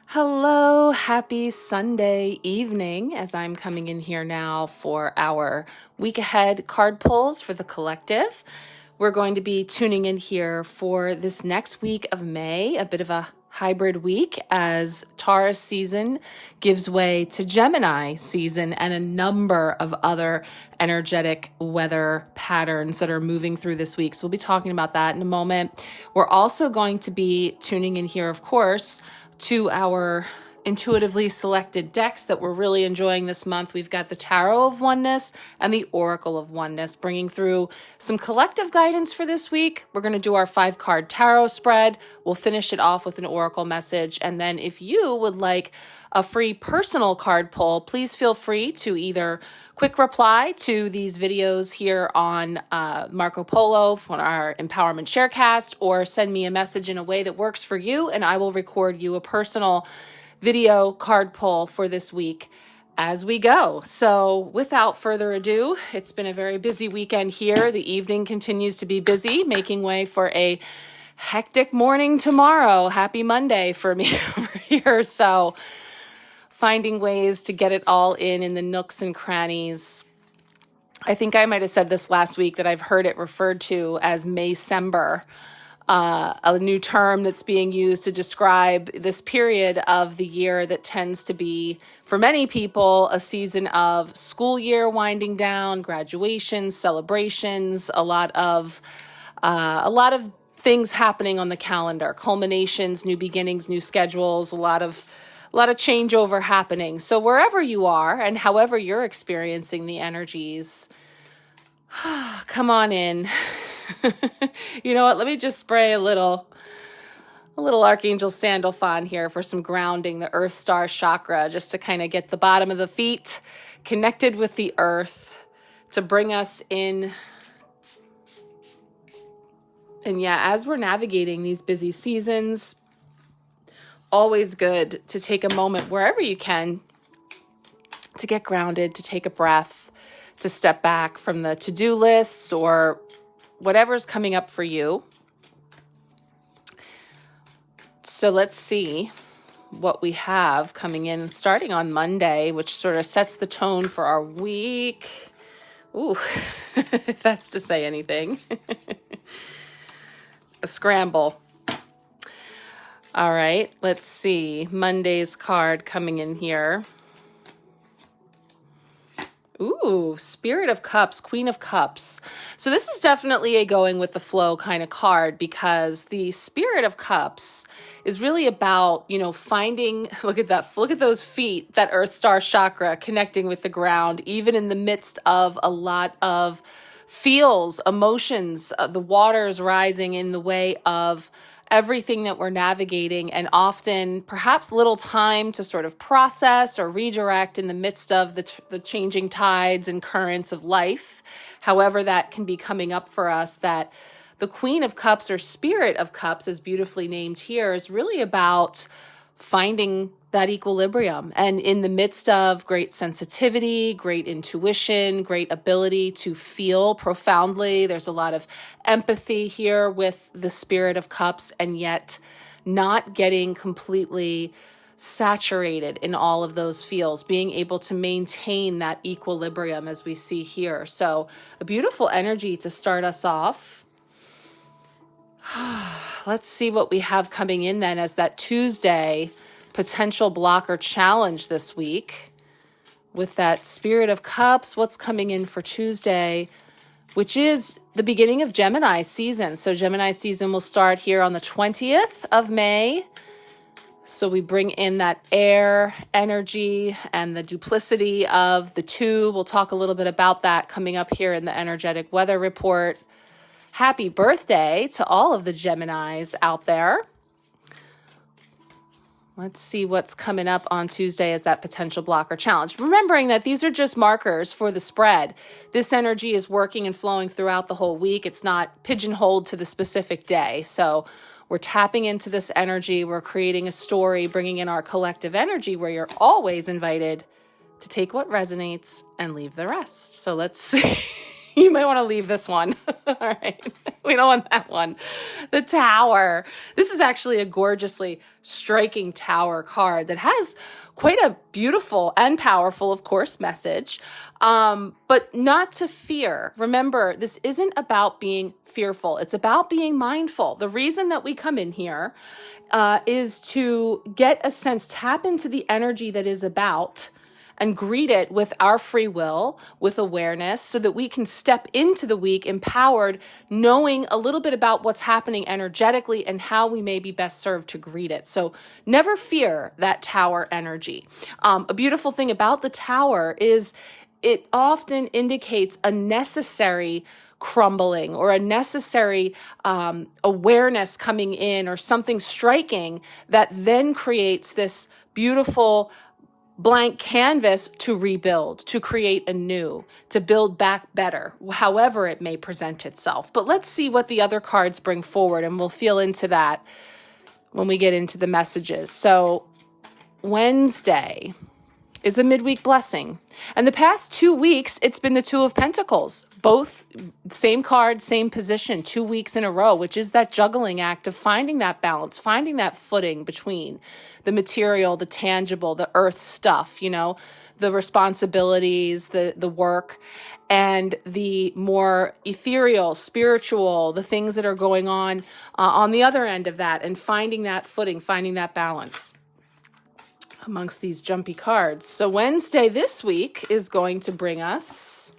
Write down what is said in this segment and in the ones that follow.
Hello, happy Sunday evening as I'm coming in here now for our week ahead card pulls for the collective. We're going to be tuning in here for this next week of May, a bit of a hybrid week as Taurus season gives way to Gemini season and a number of other energetic weather patterns that are moving through this week. So we'll be talking about that in a moment. We're also going to be tuning in here, of course, to our intuitively selected decks that we're really enjoying this month. We've got the Tarot of Oneness and the Oracle of Oneness, bringing through some collective guidance for this week. We're going to do our 5-card tarot spread. We'll finish it off with an oracle message. And then if you would like a free personal card pull, please feel free to either quick reply to these videos here on Marco Polo for our Empowerment Sharecast, or send me a message in a way that works for you, and I will record you a personal video card pull for this week as we go. So without further ado, it's been a very busy weekend here. The evening continues to be busy, making way for a hectic morning tomorrow. Happy Monday for me over here. So finding ways to get it all in the nooks and crannies. I think I might have said this last week that I've heard it referred to as Maycember, a new term that's being used to describe this period of the year that tends to be, for many people, a season of school year winding down, graduations, celebrations, a lot of things happening on the calendar, culminations, new beginnings, new schedules, a lot of changeover happening. So wherever you are and however you're experiencing the energies, come on in. You know what? Let me just spray a little Archangel Sandalphon here for some grounding, the Earth Star chakra, just to kind of get the bottom of the feet connected with the earth, to bring us in. And yeah, as we're navigating these busy seasons, always good to take a moment wherever you can to get grounded, to take a breath, to step back from the to-do lists or whatever's coming up for you. So let's see what we have coming in starting on Monday, which sort of sets the tone for our week. Ooh, if that's to say anything. A scramble. All right, let's see. Monday's card coming in here. Ooh, Spirit of Cups, Queen of Cups. So this is definitely a going with the flow kind of card, because the Spirit of Cups is really about, finding, look at those feet, that Earth Star chakra connecting with the ground, even in the midst of a lot of feels, emotions, the waters rising in the way of everything that we're navigating, and often perhaps little time to sort of process or redirect in the midst of the changing tides and currents of life. However, that can be coming up for us, that the Queen of Cups, or Spirit of Cups, as beautifully named here, is really about finding that equilibrium. And in the midst of great sensitivity, great intuition, great ability to feel profoundly, there's a lot of empathy here with the Spirit of Cups, and yet not getting completely saturated in all of those feels, being able to maintain that equilibrium as we see here. So a beautiful energy to start us off. Let's see what we have coming in then as that Tuesday potential blocker challenge this week with that Spirit of Cups. What's coming in for Tuesday, which is the beginning of Gemini season. So Gemini season will start here on the 20th of May. So we bring in that air energy and the duplicity of the two. We'll talk a little bit about that coming up here in the energetic weather report. Happy birthday to all of the Geminis out there. Let's see what's coming up on Tuesday as that potential blocker challenge. Remembering that these are just markers for the spread. This energy is working and flowing throughout the whole week. It's not pigeonholed to the specific day. So we're tapping into this energy. We're creating a story, bringing in our collective energy, where you're always invited to take what resonates and leave the rest. So let's see. You might want to leave this one. All right. We don't want that one. The Tower. This is actually a gorgeously striking Tower card that has quite a beautiful and powerful, of course, message, but not to fear. Remember, this isn't about being fearful. It's about being mindful. The reason that we come in here is to get a sense, tap into the energy that is about, and greet it with our free will, with awareness, so that we can step into the week empowered, knowing a little bit about what's happening energetically and how we may be best served to greet it. So never fear that Tower energy. A beautiful thing about the Tower is it often indicates a necessary crumbling or a necessary awareness coming in, or something striking that then creates this beautiful blank canvas to rebuild, to create anew, to build back better, however it may present itself. But let's see what the other cards bring forward, and we'll feel into that when we get into the messages. So Wednesday is a midweek blessing. And the past 2 weeks, it's been the Two of Pentacles, both same card, same position, 2 weeks in a row, which is that juggling act of finding that balance, finding that footing between the material, the tangible, the earth stuff, you know, the responsibilities, the work, and the more ethereal, spiritual, the things that are going on the other end of that, and finding that footing, finding that balance amongst these jumpy cards. So Wednesday this week is going to bring us,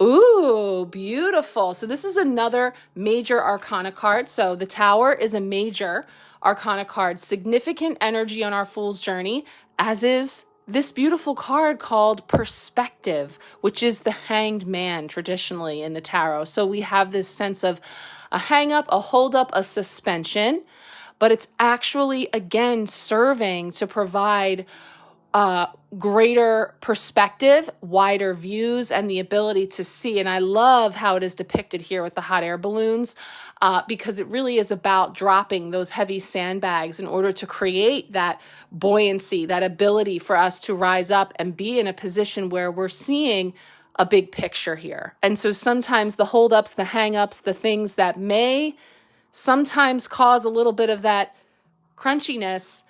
ooh, beautiful. So this is another major arcana card. So the Tower is a major arcana card, significant energy on our Fool's Journey, as is this beautiful card called Perspective, which is the Hanged Man traditionally in the tarot. So we have this sense of a hang up, a hold up, a suspension, but it's actually, again, serving to provide greater perspective, wider views, and the ability to see. And I love how it is depicted here with the hot air balloons, because it really is about dropping those heavy sandbags in order to create that buoyancy, that ability for us to rise up and be in a position where we're seeing a big picture here. And so sometimes the holdups, the hang-ups, the things that may sometimes cause a little bit of that crunchiness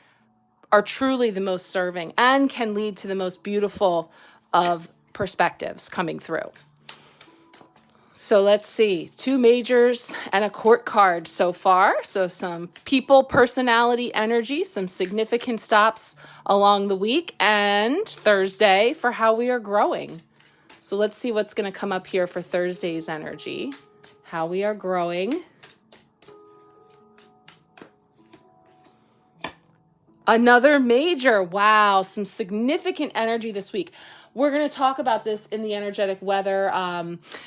are truly the most serving and can lead to the most beautiful of perspectives coming through. So let's see, 2 majors and a court card so far. So some people, personality, energy, some significant stops along the week, and Thursday for how we are growing. So let's see what's going to come up here for Thursday's energy, how we are growing. Another major. Wow, some significant energy this week. We're going to talk about this in the energetic weather.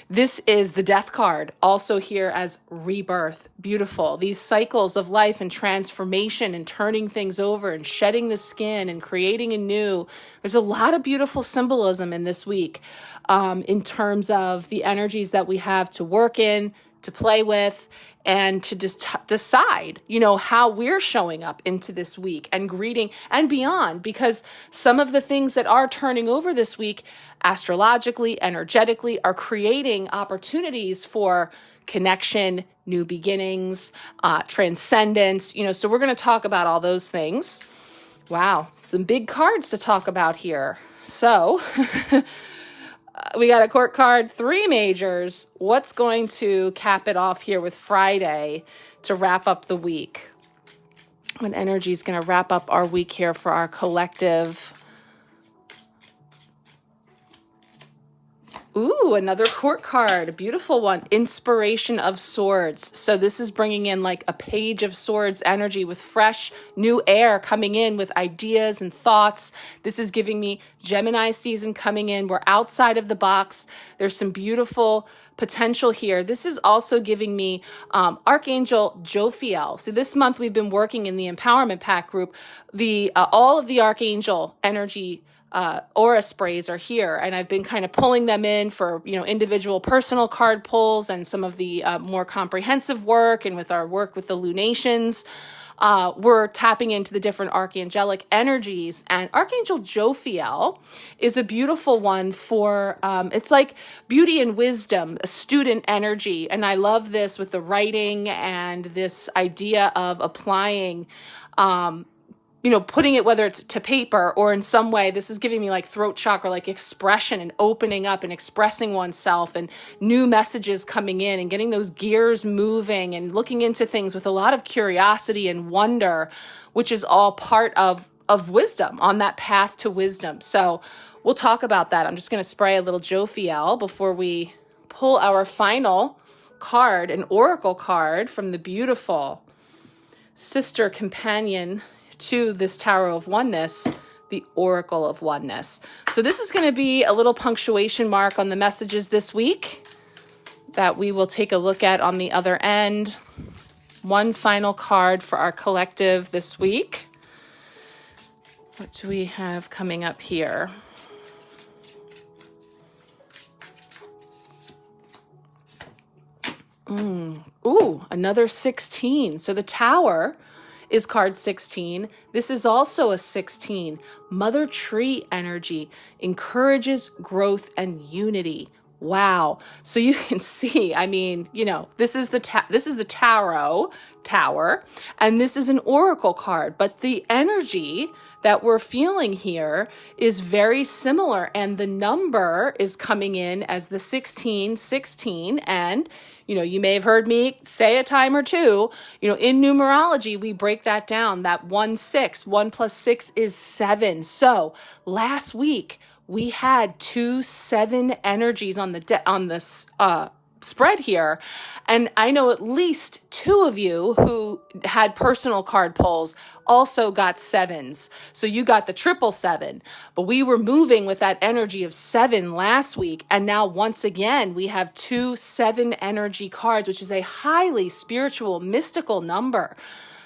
This is the Death card, also here as rebirth. Beautiful. These cycles of life and transformation and turning things over and shedding the skin and creating anew. There's a lot of beautiful symbolism in this week in terms of the energies that we have to work in, to play with, and to just decide, you know, how we're showing up into this week and greeting and beyond, because some of the things that are turning over this week, astrologically, energetically, are creating opportunities for connection, new beginnings, transcendence, you know, so we're going to talk about all those things. Wow, some big cards to talk about here. So we got a court card, 3 majors. What's going to cap it off here with Friday to wrap up the week? What energy is going to wrap up our week here for our collective? Ooh, another court card, a beautiful one. Inspiration of Swords. So this is bringing in like a Page of Swords energy with fresh new air coming in with ideas and thoughts. This is giving me Gemini season coming in. We're outside of the box. There's some beautiful potential here. This is also giving me Archangel Jophiel. So this month we've been working in the Empowerment Pack group. All of the Archangel energy aura sprays are here, and I've been kind of pulling them in for, you know, individual personal card pulls and some of the more comprehensive work, and with our work with the lunations. we're tapping into the different archangelic energies. And Archangel Jophiel is a beautiful one for, it's like beauty and wisdom, a student energy. And I love this with the writing and this idea of applying, putting it, whether it's to paper or in some way. This is giving me like throat chakra, like expression and opening up and expressing oneself and new messages coming in and getting those gears moving and looking into things with a lot of curiosity and wonder, which is all part of wisdom, on that path to wisdom. So we'll talk about that. I'm just going to spray a little Jophiel before we pull our final card, an oracle card from the beautiful sister companion to this Tarot of Oneness, the Oracle of Oneness. So this is going to be a little punctuation mark on the messages this week that we will take a look at on the other end. One final card for our collective this week. What do we have coming up here? Ooh, another 16. So the Tower is card 16. This is also a 16. Mother Tree energy encourages growth and unity. Wow. So you can see, I mean, this is the tarot tower, and this is an oracle card, but the energy that we're feeling here is very similar, and the number is coming in as the 1616. And you may have heard me say a time or two, in numerology, we break that down, that 1 6, 1 plus 6 is 7. So last week we had 2 7 energies on this spread here. And I know at least 2 of you who had personal card pulls also got 7s. So you got the 777, but we were moving with that energy of 7 last week. And now once again, we have 2 7 energy cards, which is a highly spiritual, mystical number.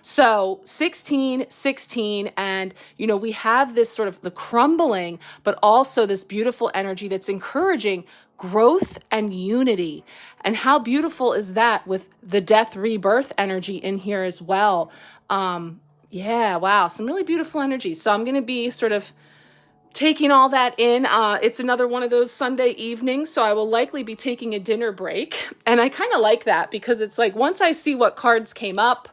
So 16, 16, and, we have this sort of the crumbling, but also this beautiful energy that's encouraging growth and unity. And how beautiful is that with the death rebirth energy in here as well? Yeah, wow, some really beautiful energy. So I'm going to be sort of taking all that in. It's another one of those Sunday evenings, so I will likely be taking a dinner break. And I kind of like that because it's like once I see what cards came up,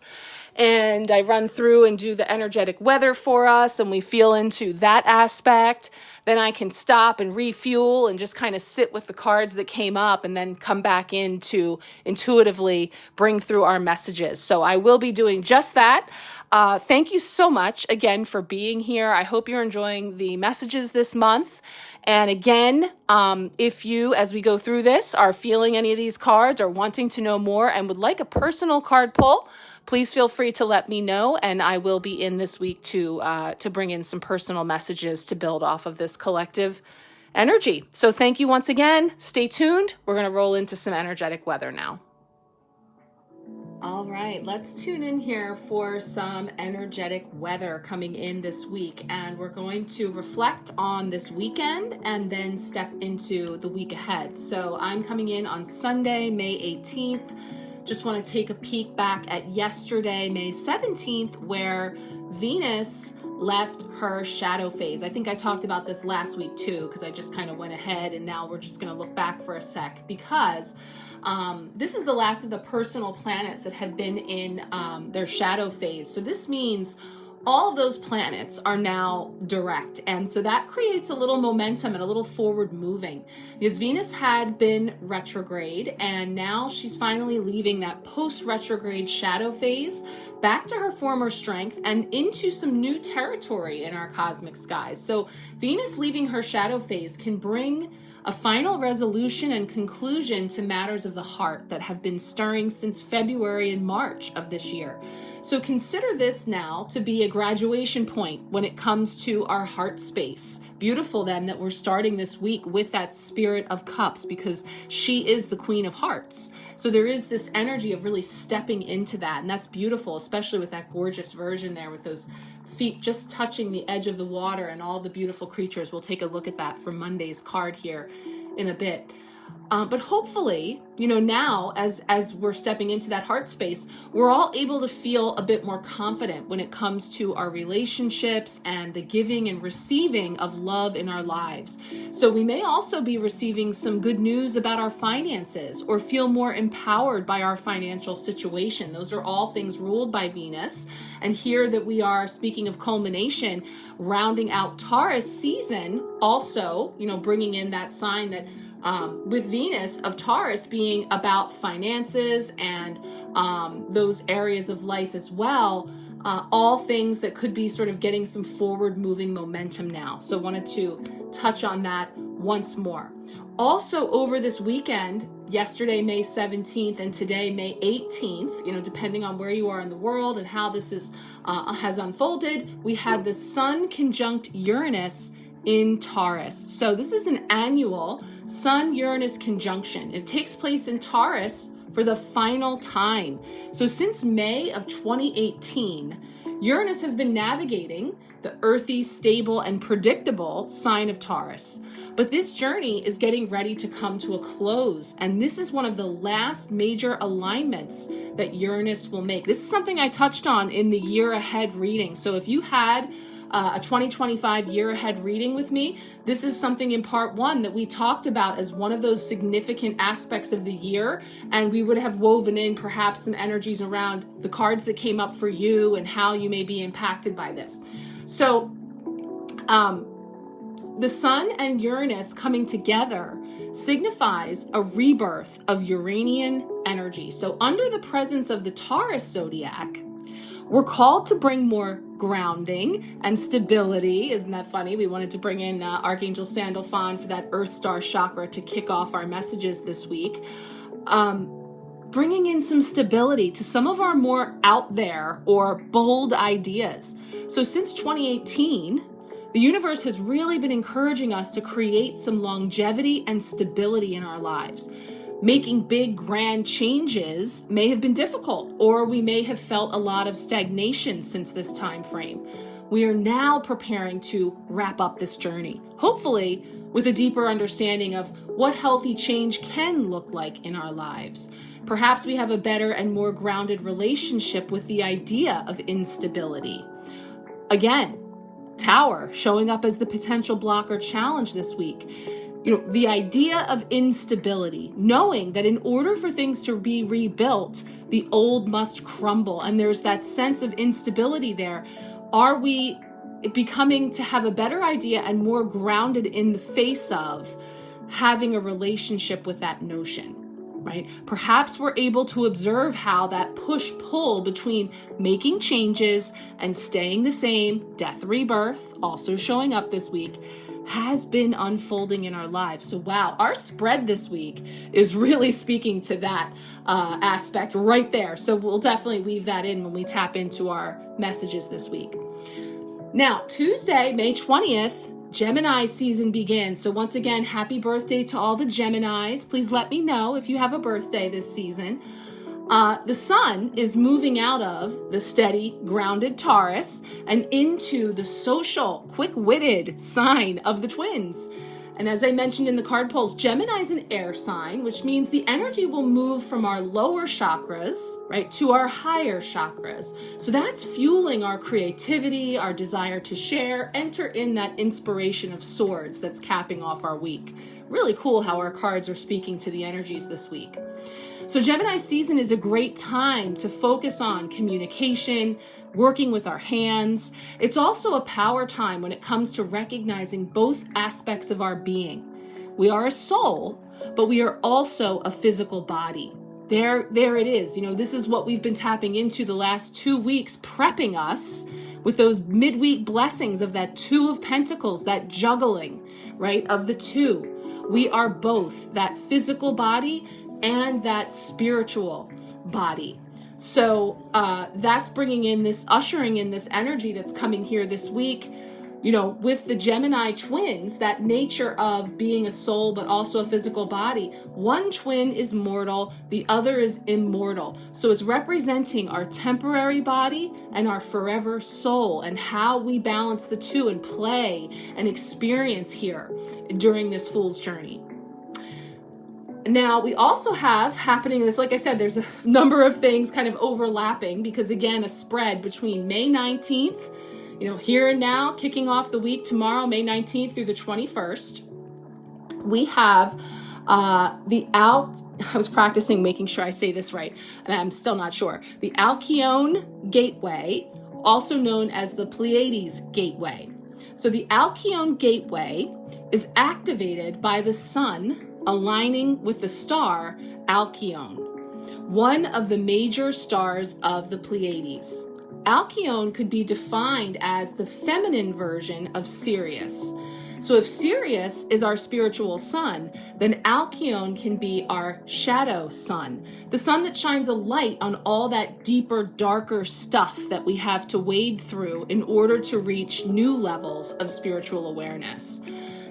and I run through and do the energetic weather for us, and we feel into that aspect, then I can stop and refuel and just kind of sit with the cards that came up and then come back in to intuitively bring through our messages. So I will be doing just that. Thank you so much again for being here. I hope you're enjoying the messages this month. And again, if you, as we go through this, are feeling any of these cards or wanting to know more and would like a personal card pull, please feel free to let me know, and I will be in this week to bring in some personal messages to build off of this collective energy. So thank you once again. Stay tuned. We're going to roll into some energetic weather now. All right, let's tune in here for some energetic weather coming in this week, and we're going to reflect on this weekend and then step into the week ahead. So I'm coming in on Sunday, May 18th. Just want to take a peek back at yesterday, May 17th, where Venus left her shadow phase. I think I talked about this last week too, because I just kind of went ahead, and now we're just going to look back for a sec, because this is the last of the personal planets that had been in their shadow phase. So this means all of those planets are now direct. And so that creates a little momentum and a little forward moving, because Venus had been retrograde, and now she's finally leaving that post-retrograde shadow phase back to her former strength and into some new territory in our cosmic skies. So Venus leaving her shadow phase can bring a final resolution and conclusion to matters of the heart that have been stirring since February and March of this year. So consider this now to be a graduation point when it comes to our heart space. Beautiful then that we're starting this week with that Spirit of Cups, because she is the Queen of Hearts. So there is this energy of really stepping into that, and that's beautiful, especially with that gorgeous version there with those feet just touching the edge of the water and all the beautiful creatures. We'll take a look at that for Monday's card here in a bit. But hopefully, now as we're stepping into that heart space, we're all able to feel a bit more confident when it comes to our relationships and the giving and receiving of love in our lives. So we may also be receiving some good news about our finances or feel more empowered by our financial situation. Those are all things ruled by Venus. And here that we are, speaking of culmination, rounding out Taurus season, also, bringing in that sign that with Venus of Taurus being about finances and those areas of life as well, all things that could be sort of getting some forward moving momentum now. So wanted to touch on that once more. Also over this weekend, yesterday, May 17th, and today, May 18th, depending on where you are in the world and how this has unfolded, we had the Sun conjunct Uranus in Taurus. So this is an annual Sun-Uranus conjunction. It takes place in Taurus for the final time. So since May of 2018, Uranus has been navigating the earthy, stable, and predictable sign of Taurus. But this journey is getting ready to come to a close, and this is one of the last major alignments that Uranus will make. This is something I touched on in the year ahead reading. So if you had a 2025 year ahead reading with me, this is something in part 1 that we talked about as one of those significant aspects of the year, and we would have woven in perhaps some energies around the cards that came up for you and how you may be impacted by this. So the Sun and Uranus coming together signifies a rebirth of Uranian energy. So under the presence of the Taurus zodiac, we're called to bring more grounding and stability. Isn't that funny? We wanted to bring in Archangel Sandalphon for that Earth Star chakra to kick off our messages this week. Bringing in some stability to some of our more out there or bold ideas. So since 2018, the universe has really been encouraging us to create some longevity and stability in our lives. Making big, grand changes may have been difficult, or we may have felt a lot of stagnation since this time frame. We are now preparing to wrap up this journey, hopefully with a deeper understanding of what healthy change can look like in our lives. Perhaps we have a better and more grounded relationship with the idea of instability. Again, Tower showing up as the potential block or challenge this week. The idea of instability, knowing that in order for things to be rebuilt, the old must crumble. And there's that sense of instability there. Are we becoming to have a better idea and more grounded in the face of having a relationship with that notion, right? Perhaps we're able to observe how that push-pull between making changes and staying the same, death, rebirth, also showing up this week, has been unfolding in our lives. So wow, our spread this week is really speaking to that aspect right there. So we'll definitely weave that in when we tap into our messages this week. Now, Tuesday, May 20th, Gemini season begins. So once again, happy birthday to all the Geminis. Please let me know if you have a birthday this season. The Sun is moving out of the steady, grounded Taurus and into the social, quick-witted sign of the twins. And as I mentioned in the card pulls, Gemini is an air sign, which means the energy will move from our lower chakras, right, to our higher chakras. So that's fueling our creativity, our desire to share, enter in that inspiration of swords that's capping off our week. Really cool how our cards are speaking to the energies this week. So Gemini season is a great time to focus on communication, working with our hands. It's also a power time when it comes to recognizing both aspects of our being. We are a soul, but we are also a physical body. There it is. This is what we've been tapping into the last 2 weeks, prepping us with those midweek blessings of that Two of Pentacles, that juggling, right, of the two. We are both that physical body and that spiritual body. So that's bringing in this, ushering in this energy that's coming here this week, with the Gemini twins, that nature of being a soul, but also a physical body. One twin is mortal, the other is immortal. So it's representing our temporary body and our forever soul, and how we balance the two and play and experience here during this fool's journey. Now, we also have happening this, like I said, there's a number of things kind of overlapping because, again, a spread between May 19th, here and now, kicking off the week tomorrow, May 19th through the 21st. We have I was practicing making sure I say this right, and I'm still not sure. The 𝓘𝓏𝓮 gateway, also known as the Pleiades gateway. So the 𝓘𝓏𝓮 gateway is activated by the sun aligning with the star 𝓘𝓏𝓮, one of the major stars of the Pleiades. 𝓘𝓏𝓮 could be defined as the feminine version of Sirius. So if Sirius is our spiritual sun, then 𝓘𝓏𝓮 can be our shadow sun, the sun that shines a light on all that deeper, darker stuff that we have to wade through in order to reach new levels of spiritual awareness.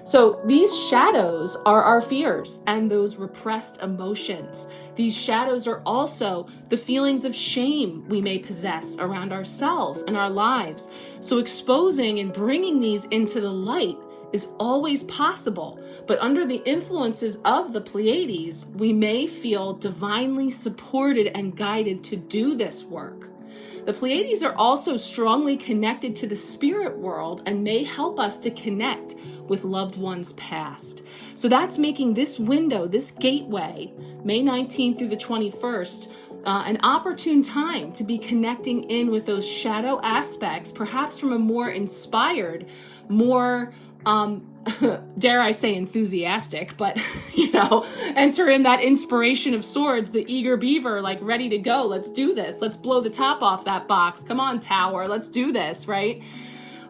So these shadows are our fears and those repressed emotions. These shadows are also the feelings of shame we may possess around ourselves and our lives. So exposing and bringing these into the light is always possible, but under the influences of the Pleiades, we may feel divinely supported and guided to do this work. The Pleiades are also strongly connected to the spirit world and may help us to connect with loved ones past. So that's making this window, this gateway, May 19th through the 21st, an opportune time to be connecting in with those shadow aspects, perhaps from a more inspired, more dare I say enthusiastic, but enter in that inspiration of swords, the eager beaver, like ready to go. Let's do this. Let's blow the top off that box. Come on, tower. Let's do this, right?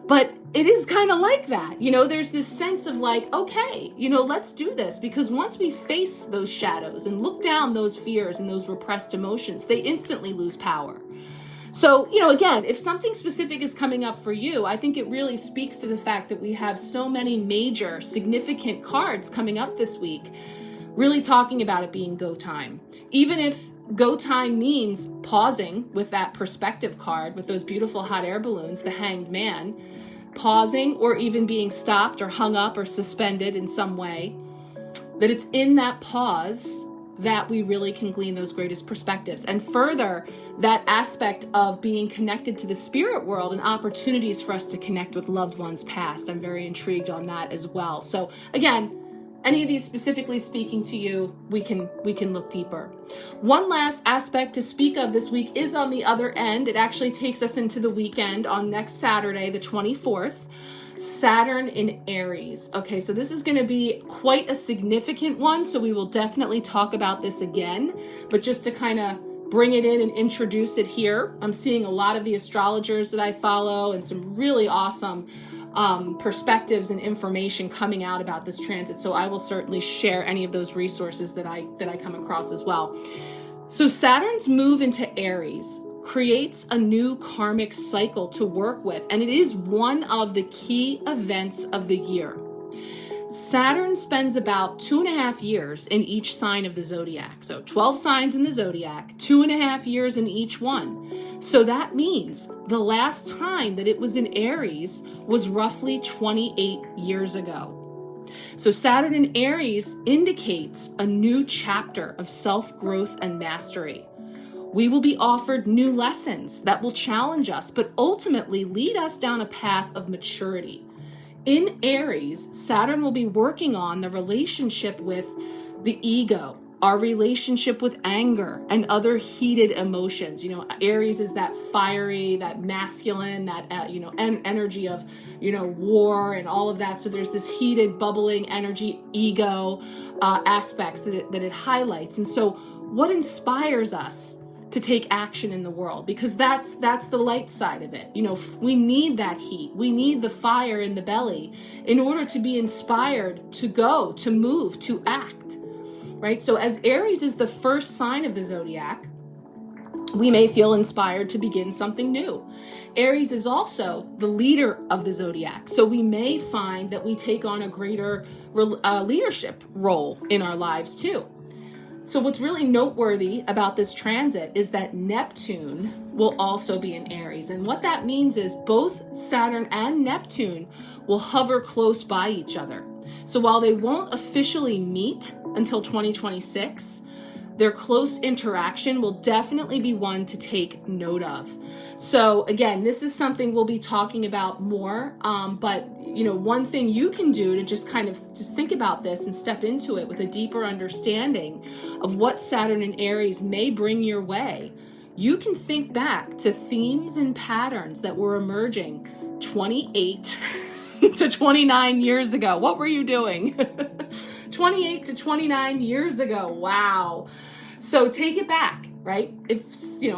But it is kind of like that. There's this sense of like, okay, let's do this, because once we face those shadows and look down those fears and those repressed emotions, they instantly lose power. So, again, if something specific is coming up for you, I think it really speaks to the fact that we have so many major, significant cards coming up this week, really talking about it being go time. Even if go time means pausing with that perspective card, with those beautiful hot air balloons, the Hanged Man, pausing or even being stopped or hung up or suspended in some way, that it's in that pause that we really can glean those greatest perspectives. And further, that aspect of being connected to the spirit world and opportunities for us to connect with loved ones past. I'm very intrigued on that as well. So again, any of these specifically speaking to you, we can look deeper. One last aspect to speak of this week is on the other end. It actually takes us into the weekend on next Saturday, the 24th. Saturn in Aries. Okay, so this is going to be quite a significant one, so we will definitely talk about this again, but just to kind of bring it in and introduce it here, I'm seeing a lot of the astrologers that I follow and some really awesome perspectives and information coming out about this transit, so I will certainly share any of those resources that I come across as well. So Saturn's move into Aries creates a new karmic cycle to work with, and it is one of the key events of the year. Saturn spends about 2.5 years in each sign of the zodiac. So 12 signs in the zodiac, 2.5 years in each one. So that means the last time that it was in Aries was roughly 28 years ago. So Saturn in Aries indicates a new chapter of self-growth and mastery. We will be offered new lessons that will challenge us, but ultimately lead us down a path of maturity. In Aries, Saturn will be working on the relationship with the ego, our relationship with anger and other heated emotions. Aries is that fiery, that masculine, that, energy of, war and all of that. So there's this heated, bubbling energy, ego aspects that it highlights. And so what inspires us to take action in the world? Because that's the light side of it. We need that heat. We need the fire in the belly in order to be inspired to go, to move, to act, right? So as Aries is the first sign of the zodiac, we may feel inspired to begin something new. Aries is also the leader of the zodiac. So we may find that we take on a greater leadership role in our lives too. So what's really noteworthy about this transit is that Neptune will also be in Aries. And what that means is both Saturn and Neptune will hover close by each other. So while they won't officially meet until 2026, their close interaction will definitely be one to take note of. So again, this is something we'll be talking about more, but one thing you can do to just think about this and step into it with a deeper understanding of what Saturn and Aries may bring your way. You can think back to themes and patterns that were emerging 28 to 29 years ago. What were you doing? 28 to 29 years ago. Wow. So take it back, right? If,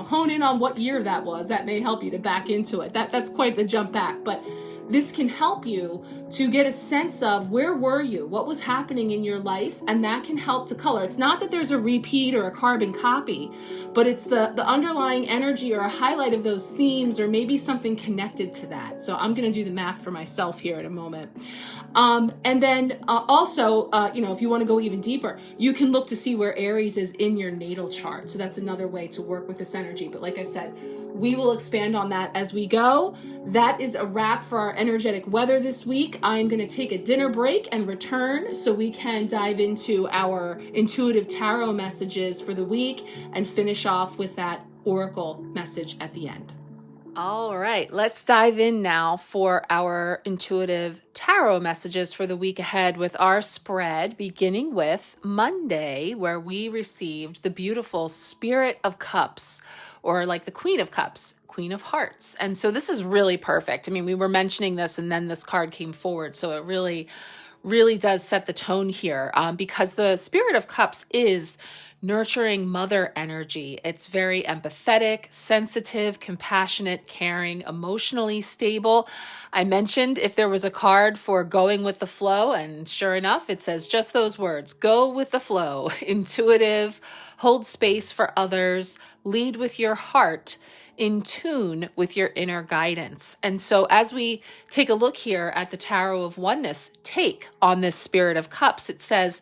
hone in on what year that was. That may help you to back into it. That's quite the jump back. But this can help you to get a sense of where were you, what was happening in your life, and that can help to color. It's not that there's a repeat or a carbon copy, but it's the underlying energy or a highlight of those themes, or maybe something connected to that. So I'm going to do the math for myself here in a moment. And then also, if you want to go even deeper, you can look to see where Aries is in your natal chart. So that's another way to work with this energy. But like I said, we will expand on that as we go. That is a wrap for our energetic weather this week. I'm going to take a dinner break and return so we can dive into our intuitive tarot messages for the week and finish off with that oracle message at the end. All right, let's dive in now for our intuitive tarot messages for the week ahead with our spread, beginning with Monday, where we received the beautiful Spirit of Cups, or like the Queen of Cups, Queen of Hearts. And so this is really perfect. I mean, we were mentioning this and then this card came forward. So it really does set the tone here, because the Spirit of Cups is nurturing mother energy. It's very empathetic, sensitive, compassionate, caring, emotionally stable. I mentioned if there was a card for going with the flow, and sure enough, it says just those words: go with the flow, intuitive, hold space for others, lead with your heart, in tune with your inner guidance. And so as we take a look here at the Tarot of Oneness take on this Spirit of Cups, it says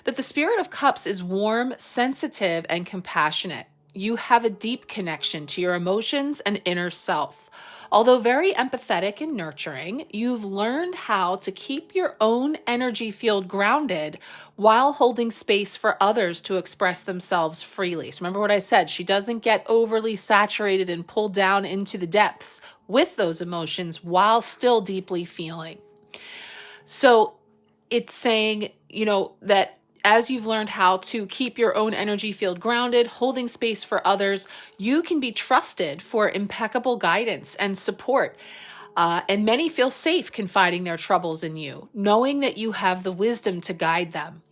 that the Spirit of Cups is warm, sensitive, and compassionate. You have a deep connection to your emotions and inner self. Although very empathetic and nurturing, you've learned how to keep your own energy field grounded while holding space for others to express themselves freely. So remember what I said, she doesn't get overly saturated and pulled down into the depths with those emotions while still deeply feeling. So it's saying, that as you've learned how to keep your own energy field grounded, holding space for others, you can be trusted for impeccable guidance and support. And many feel safe confiding their troubles in you, knowing that you have the wisdom to guide them.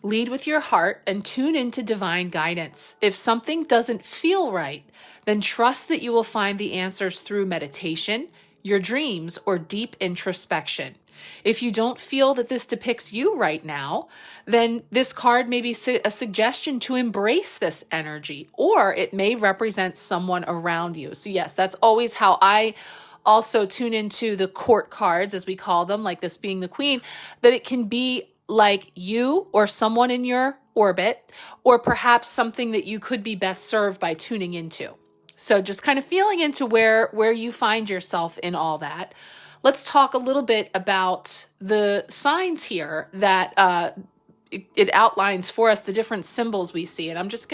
Lead with your heart and tune into divine guidance. If something doesn't feel right, then trust that you will find the answers through meditation, your dreams, or deep introspection. If you don't feel that this depicts you right now, then this card may be a suggestion to embrace this energy, or it may represent someone around you. So yes, that's always how I also tune into the court cards, as we call them, like this being the Queen, that it can be like you or someone in your orbit, or perhaps something that you could be best served by tuning into. So just kind of feeling into where you find yourself in all that. Let's talk a little bit about the signs here that it outlines for us, the different symbols we see. And I'm just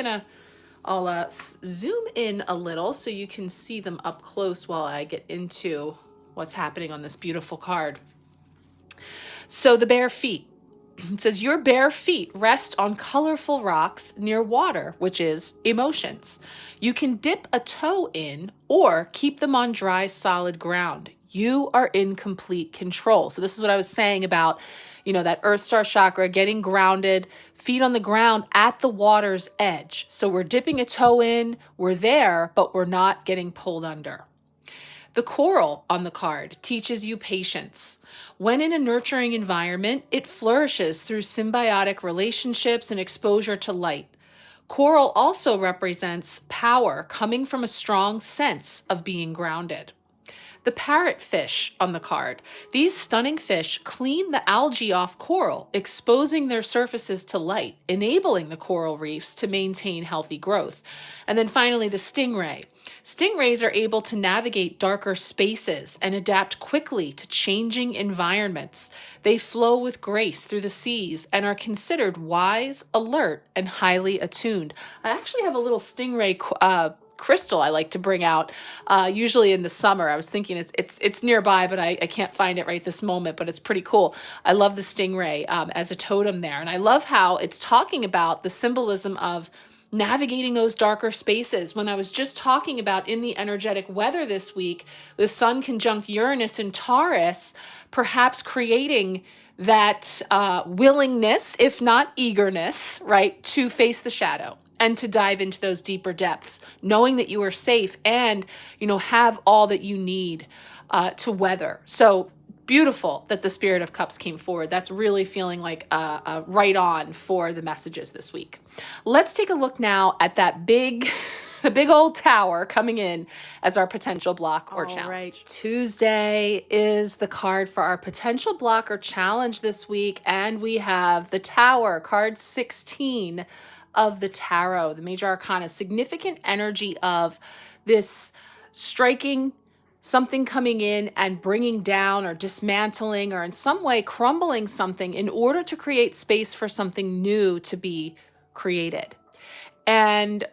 I'll zoom in a little so you can see them up close while I get into what's happening on this beautiful card. So the bare feet. It says, your bare feet rest on colorful rocks near water, which is emotions. You can dip a toe in or keep them on dry, solid ground. You are in complete control. So this is what I was saying about, that Earth Star chakra, getting grounded, feet on the ground at the water's edge. So we're dipping a toe in, we're there, but we're not getting pulled under. The coral on the card teaches you patience. When in a nurturing environment, it flourishes through symbiotic relationships and exposure to light. Coral also represents power coming from a strong sense of being grounded. the parrotfish on the card. These stunning fish clean the algae off coral, exposing their surfaces to light, enabling the coral reefs to maintain healthy growth. And then finally, the stingray. Stingrays are able to navigate darker spaces and adapt quickly to changing environments. They flow with grace through the seas and are considered wise, alert, and highly attuned. I actually have a little stingray crystal I like to bring out, usually in the summer. I was thinking it's nearby, but I can't find it right this moment, but it's pretty cool. I love the stingray as a totem there. And I love how it's talking about the symbolism of navigating those darker spaces. When I was just talking about in the energetic weather this week, the Sun conjunct Uranus in Taurus, perhaps creating that willingness, if not eagerness, right, to face the shadow and to dive into those deeper depths, knowing that you are safe and, have all that you need to weather. So beautiful that the Spirit of Cups came forward. That's really feeling like right on for the messages this week. Let's take a look now at that big old tower coming in as our potential block or challenge. Right. Tuesday is the card for our potential block or challenge this week, and we have the Tower, card 16 of the tarot, the major arcana, significant energy of this striking something coming in and bringing down or dismantling or in some way crumbling something in order to create space for something new to be created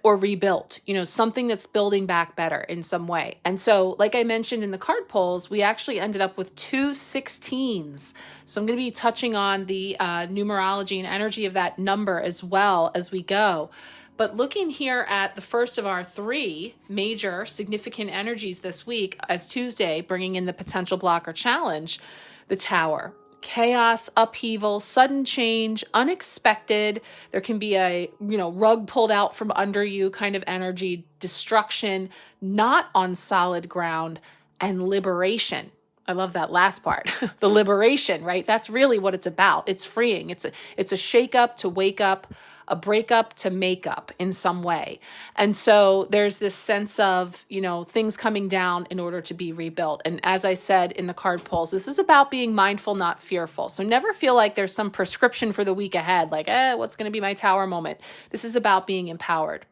or rebuilt, something that's building back better in some way. And so, like I mentioned in the card polls, we actually ended up with 2 16s. So I'm going to be touching on the numerology and energy of that number as well as we go. But looking here at the first of our 3 major significant energies this week as Tuesday, bringing in the potential block or challenge, the Tower. Chaos, upheaval, sudden change, unexpected. There can be a, rug pulled out from under you kind of energy, destruction, not on solid ground, and liberation. I love that last part, the liberation, right? That's really what it's about. It's freeing. It's a shake up to wake up, a breakup to make up in some way. And so there's this sense of, things coming down in order to be rebuilt. And as I said in the card polls, this is about being mindful, not fearful. So never feel like there's some prescription for the week ahead, like, what's going to be my tower moment? This is about being empowered.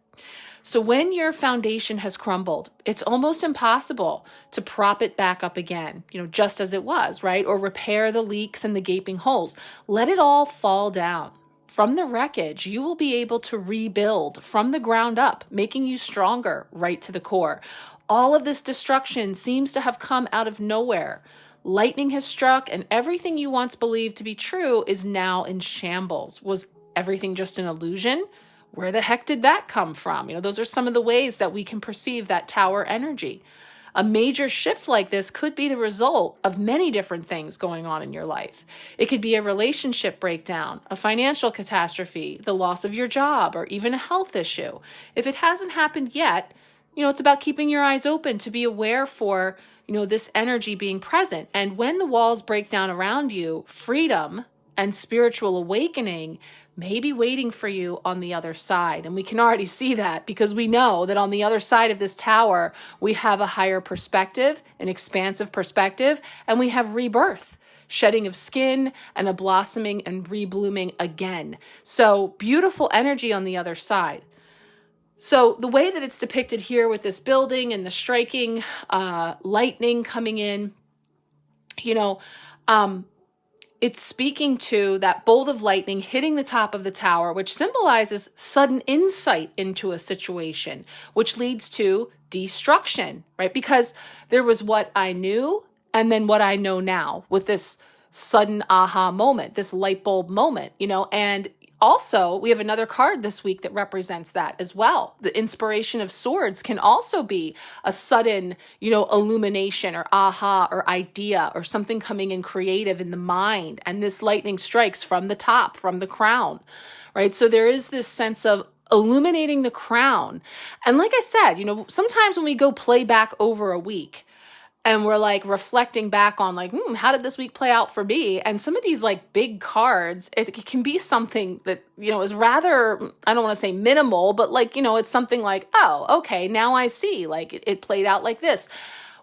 So when your foundation has crumbled, it's almost impossible to prop it back up again, just as it was, right? Or repair the leaks and the gaping holes. Let it all fall down. From the wreckage, you will be able to rebuild from the ground up, making you stronger right to the core. All of this destruction seems to have come out of nowhere. Lightning has struck, and everything you once believed to be true is now in shambles. Was everything just an illusion? Where the heck did that come from? Those are some of the ways that we can perceive that tower energy. A major shift like this could be the result of many different things going on in your life. It could be a relationship breakdown, a financial catastrophe, the loss of your job, or even a health issue. If it hasn't happened yet, it's about keeping your eyes open to be aware for, this energy being present. And when the walls break down around you, freedom and spiritual awakening may be waiting for you on the other side. And we can already see that because we know that on the other side of this tower, we have a higher perspective, an expansive perspective, and we have rebirth, shedding of skin, and a blossoming and reblooming again. So beautiful energy on the other side. So the way that it's depicted here with this building and the striking lightning coming in, it's speaking to that bolt of lightning hitting the top of the tower, which symbolizes sudden insight into a situation, which leads to destruction, right? Because there was what I knew and then what I know now with this sudden aha moment, this light bulb moment, and also, we have another card this week that represents that as well. The Inspiration of Swords can also be a sudden, illumination or aha or idea or something coming in creative in the mind. And this lightning strikes from the top, from the crown, right? So there is this sense of illuminating the crown. And like I said, sometimes when we go play back over a week, and we're like reflecting back on how did this week play out for me? And some of these big cards, it can be something that, is rather, I don't want to say minimal, but it's something like, oh, okay, now I see, it played out like this.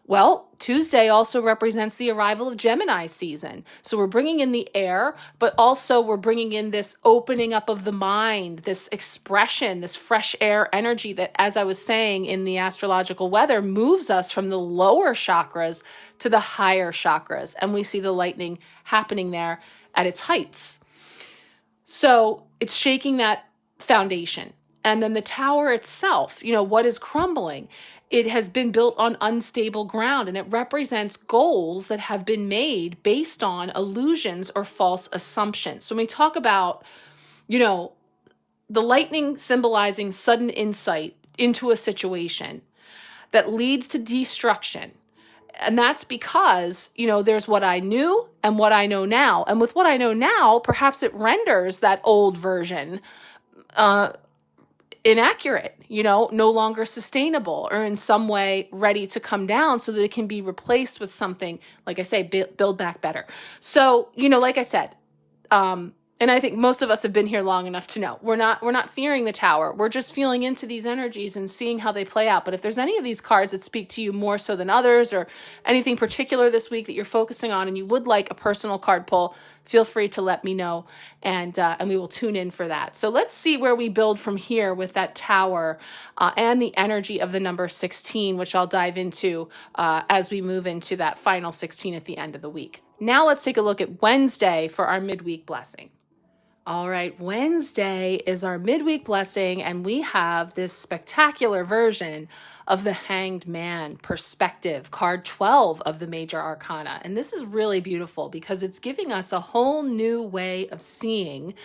Well, Tuesday also represents the arrival of Gemini season. So we're bringing in the air, but also we're bringing in this opening up of the mind, this expression, this fresh air energy that, as I was saying in the astrological weather, moves us from the lower chakras to the higher chakras. And we see the lightning happening there at its heights. So it's shaking that foundation. And then the tower itself, what is crumbling? It has been built on unstable ground, and it represents goals that have been made based on illusions or false assumptions. So when we talk about, the lightning symbolizing sudden insight into a situation that leads to destruction. And that's because, there's what I knew and what I know now. And with what I know now, perhaps it renders that old version inaccurate, no longer sustainable, or in some way ready to come down so that it can be replaced with something, like I say, build back better. So, like I said, and I think most of us have been here long enough to know we're not fearing the tower. We're just feeling into these energies and seeing how they play out. But if there's any of these cards that speak to you more so than others, or anything particular this week that you're focusing on and you would like a personal card pull, feel free to let me know, and we will tune in for that. So let's see where we build from here with that tower and the energy of the number 16, which I'll dive into as we move into that final 16 at the end of the week. Now let's take a look at Wednesday for our midweek blessing. All right, Wednesday is our midweek blessing, and we have this spectacular version of the Hanged Man perspective, card 12 of the major arcana. And this is really beautiful because it's giving us a whole new way of seeing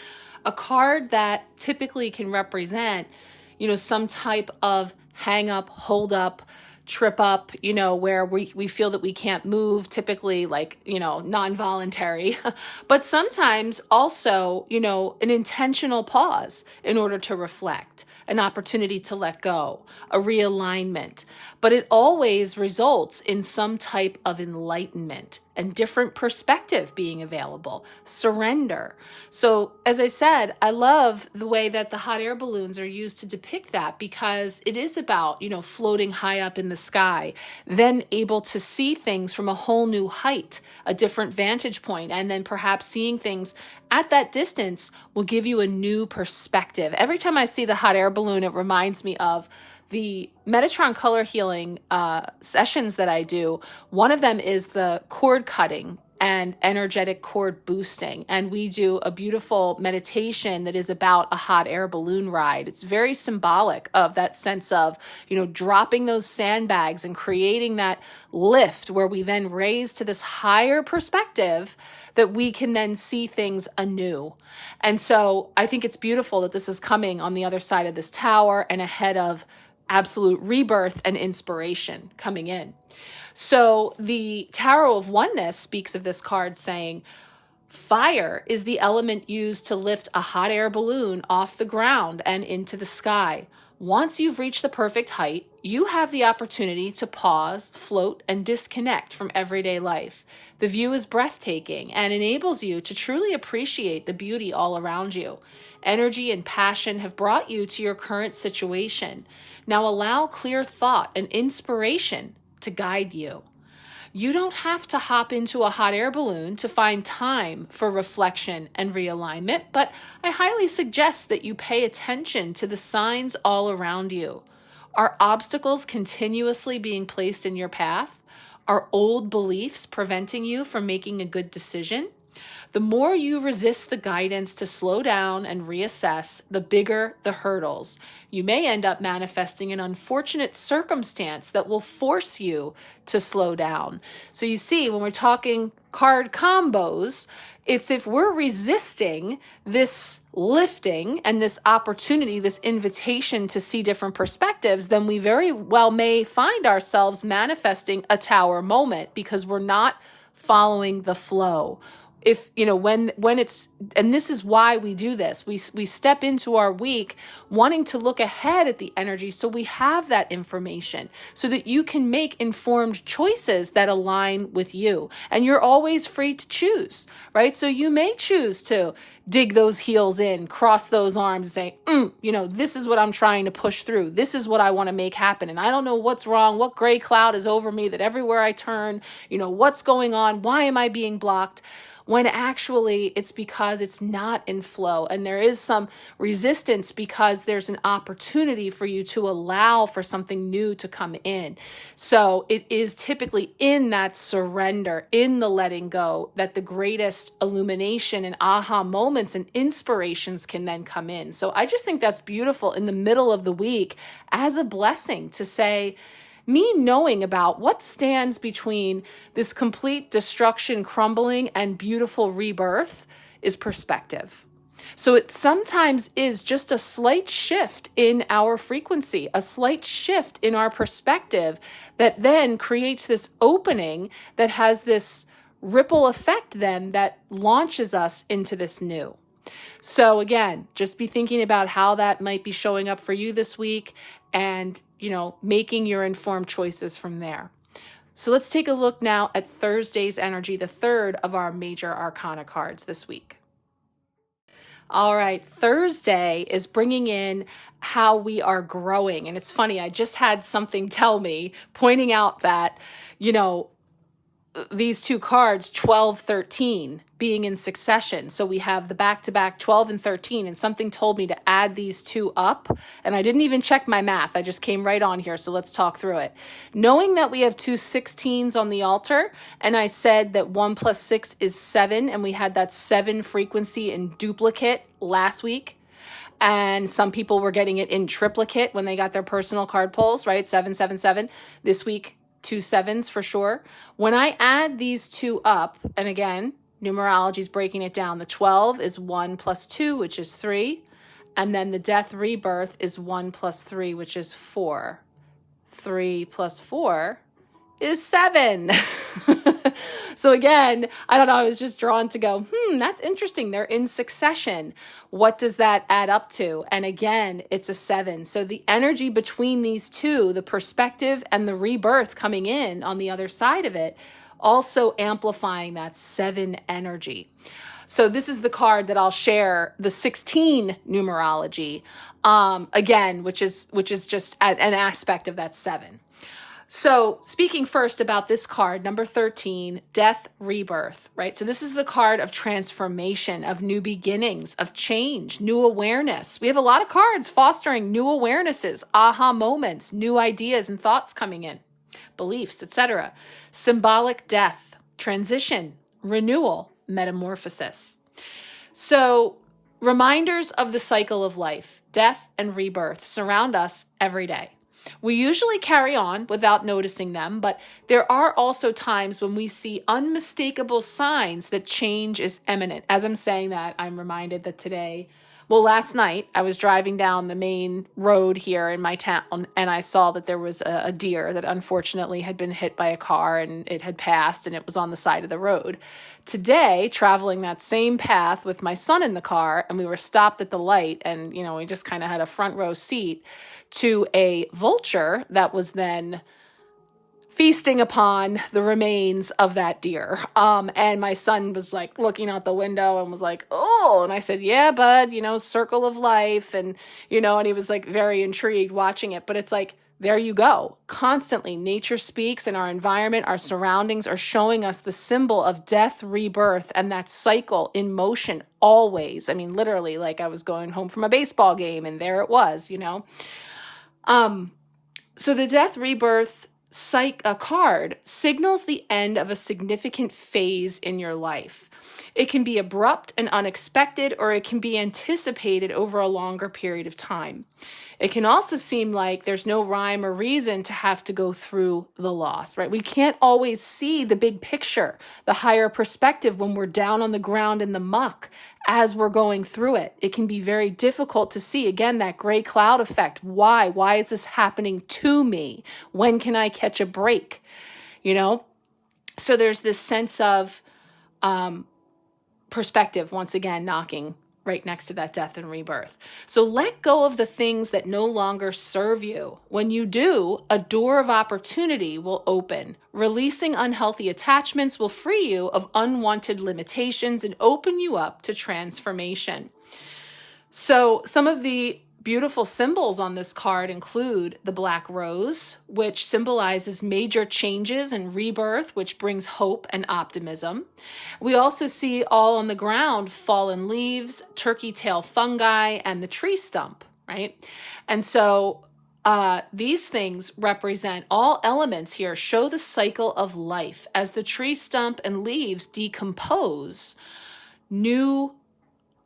a card that typically can represent, some type of hang up, hold up, trip up, where we feel that we can't move, typically like, non-voluntary, but sometimes also, an intentional pause in order to reflect, an opportunity to let go, a realignment. But it always results in some type of enlightenment and different perspective being available, surrender. So as I said, I love the way that the hot air balloons are used to depict that, because it is about, floating high up in the sky, then able to see things from a whole new height, a different vantage point, and then perhaps seeing things at that distance will give you a new perspective. Every time I see the hot air balloon, it reminds me of the Metatron color healing sessions that I do. One of them is the cord cutting and energetic cord boosting. And we do a beautiful meditation that is about a hot air balloon ride. It's very symbolic of that sense of, dropping those sandbags and creating that lift where we then raise to this higher perspective that we can then see things anew. And so I think it's beautiful that this is coming on the other side of this tower and ahead of absolute rebirth and inspiration coming in. So the Tarot of Oneness speaks of this card saying, fire is the element used to lift a hot air balloon off the ground and into the sky. Once you've reached the perfect height, you have the opportunity to pause, float, and disconnect from everyday life. The view is breathtaking and enables you to truly appreciate the beauty all around you. Energy and passion have brought you to your current situation. Now allow clear thought and inspiration to guide you. You don't have to hop into a hot air balloon to find time for reflection and realignment, but I highly suggest that you pay attention to the signs all around you. Are obstacles continuously being placed in your path? Are old beliefs preventing you from making a good decision? The more you resist the guidance to slow down and reassess, the bigger the hurdles. You may end up manifesting an unfortunate circumstance that will force you to slow down. So you see, when we're talking card combos, it's if we're resisting this lifting and this opportunity, this invitation to see different perspectives, then we very well may find ourselves manifesting a tower moment because we're not following the flow. if, when it's, and this is why we do this, we step into our week wanting to look ahead at the energy so we have that information so that you can make informed choices that align with you. And you're always free to choose, right? So you may choose to dig those heels in, cross those arms, and say, this is what I'm trying to push through. This is what I want to make happen. And I don't know what's wrong, what gray cloud is over me, that everywhere I turn, what's going on? Why am I being blocked? When actually it's because it's not in flow, and there is some resistance because there's an opportunity for you to allow for something new to come in. So it is typically in that surrender, in the letting go, that the greatest illumination and aha moments and inspirations can then come in. So I just think that's beautiful in the middle of the week as a blessing to say, me knowing about what stands between this complete destruction, crumbling, and beautiful rebirth is perspective. So it sometimes is just a slight shift in our frequency, a slight shift in our perspective that then creates this opening that has this ripple effect then that launches us into this new. So again, just be thinking about how that might be showing up for you this week and making your informed choices from there. So let's take a look now at Thursday's energy, the third of our major arcana cards this week. All right, Thursday is bringing in how we are growing. And it's funny, I just had something tell me, pointing out that, these two cards, 12, 13, being in succession. So we have the back-to-back 12 and 13, and something told me to add these two up. And I didn't even check my math. I just came right on here. So let's talk through it. Knowing that we have two 16s on the altar, and I said that 1 + 6 is 7, and we had that 7 frequency in duplicate last week. And some people were getting it in triplicate when they got their personal card pulls, right? 777. This week, 2 7s for sure. When I add these two up, and again, numerology is breaking it down. The 12 is 1 + 2, which is 3. And then the death rebirth is 1 + 3, which is 4. 3 + 4 is 7. So again, I don't know, I was just drawn to go, that's interesting. They're in succession. What does that add up to? And again, it's a 7. So the energy between these two, the perspective and the rebirth coming in on the other side of it, also amplifying that 7 energy. So this is the card that I'll share, the 16 numerology, again, which is just an aspect of that 7. So speaking first about this card, number 13, death, rebirth, right? So this is the card of transformation, of new beginnings, of change, new awareness. We have a lot of cards fostering new awarenesses, aha moments, new ideas and thoughts coming in, beliefs, etc. Symbolic death, transition, renewal, metamorphosis. So reminders of the cycle of life, death and rebirth surround us every day. We usually carry on without noticing them, but there are also times when we see unmistakable signs that change is imminent. As I'm saying that, I'm reminded that last night I was driving down the main road here in my town, and I saw that there was a deer that unfortunately had been hit by a car, and it had passed, and it was on the side of the road. Today, traveling that same path with my son in the car, and we were stopped at the light, and we just kind of had a front row seat to a vulture that was then feasting upon the remains of that deer. And my son was like looking out the window and was like, oh, and I said, yeah, bud, circle of life. And, and he was like very intrigued watching it, but it's like, there you go. Constantly nature speaks, and our environment, our surroundings are showing us the symbol of death, rebirth, and that cycle in motion always. I mean, literally, like I was going home from a baseball game and there it was, So the death, rebirth, card signals the end of a significant phase in your life. It can be abrupt and unexpected, or it can be anticipated over a longer period of time. It can also seem like there's no rhyme or reason to have to go through the loss, right? We can't always see the big picture, the higher perspective when we're down on the ground in the muck as we're going through it. It can be very difficult to see, again, that gray cloud effect. Why? Why is this happening to me? When can I catch a break? So there's this sense of perspective, once again, knocking right next to that death and rebirth. So let go of the things that no longer serve you. When you do, a door of opportunity will open. Releasing unhealthy attachments will free you of unwanted limitations and open you up to transformation. So some of the beautiful symbols on this card include the black rose, which symbolizes major changes and rebirth, which brings hope and optimism. We also see all on the ground fallen leaves, turkey tail fungi, and the tree stump, right? And so these things represent all elements here, show the cycle of life. As the tree stump and leaves decompose, new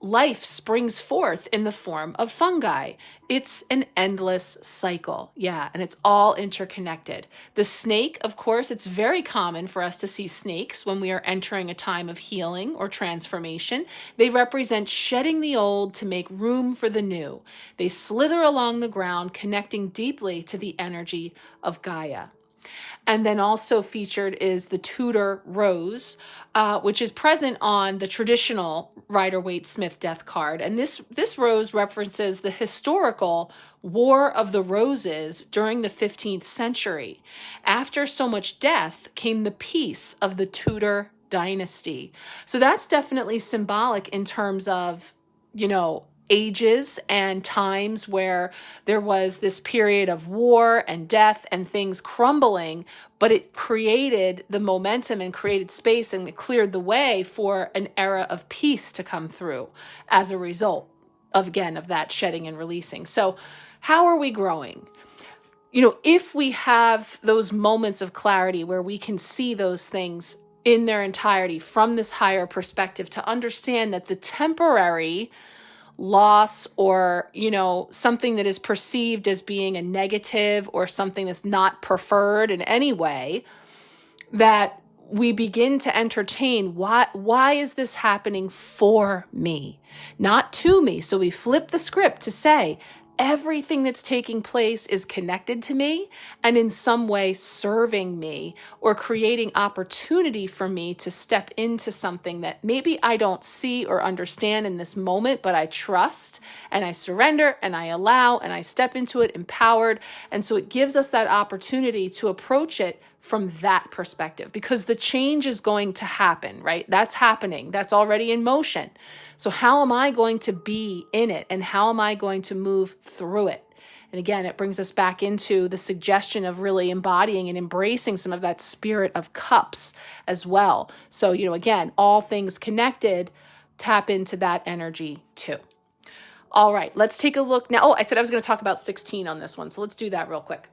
life springs forth in the form of fungi. It's an endless cycle. Yeah, and it's all interconnected. The snake, of course, it's very common for us to see snakes when we are entering a time of healing or transformation. They represent shedding the old to make room for the new. They slither along the ground, connecting deeply to the energy of Gaia. And then also featured is the Tudor rose, which is present on the traditional Rider-Waite-Smith death card. And this rose references the historical War of the Roses during the 15th century. After so much death came the peace of the Tudor dynasty. So that's definitely symbolic in terms of, ages and times where there was this period of war and death and things crumbling, but it created the momentum and created space and it cleared the way for an era of peace to come through as a result of that shedding and releasing. So how are we growing? If we have those moments of clarity where we can see those things in their entirety from this higher perspective, to understand that the temporary loss or, something that is perceived as being a negative or something that's not preferred in any way, that we begin to entertain, why is this happening for me, not to me? So we flip the script to say, everything that's taking place is connected to me and in some way serving me or creating opportunity for me to step into something that maybe I don't see or understand in this moment, but I trust and I surrender and I allow and I step into it empowered. And so it gives us that opportunity to approach it from that perspective, because the change is going to happen, right? That's happening. That's already in motion. So how am I going to be in it? And how am I going to move through it? And again, it brings us back into the suggestion of really embodying and embracing some of that spirit of cups as well. So, again, all things connected, tap into that energy too. All right, let's take a look now. Oh, I said I was going to talk about 16 on this one. So let's do that real quick.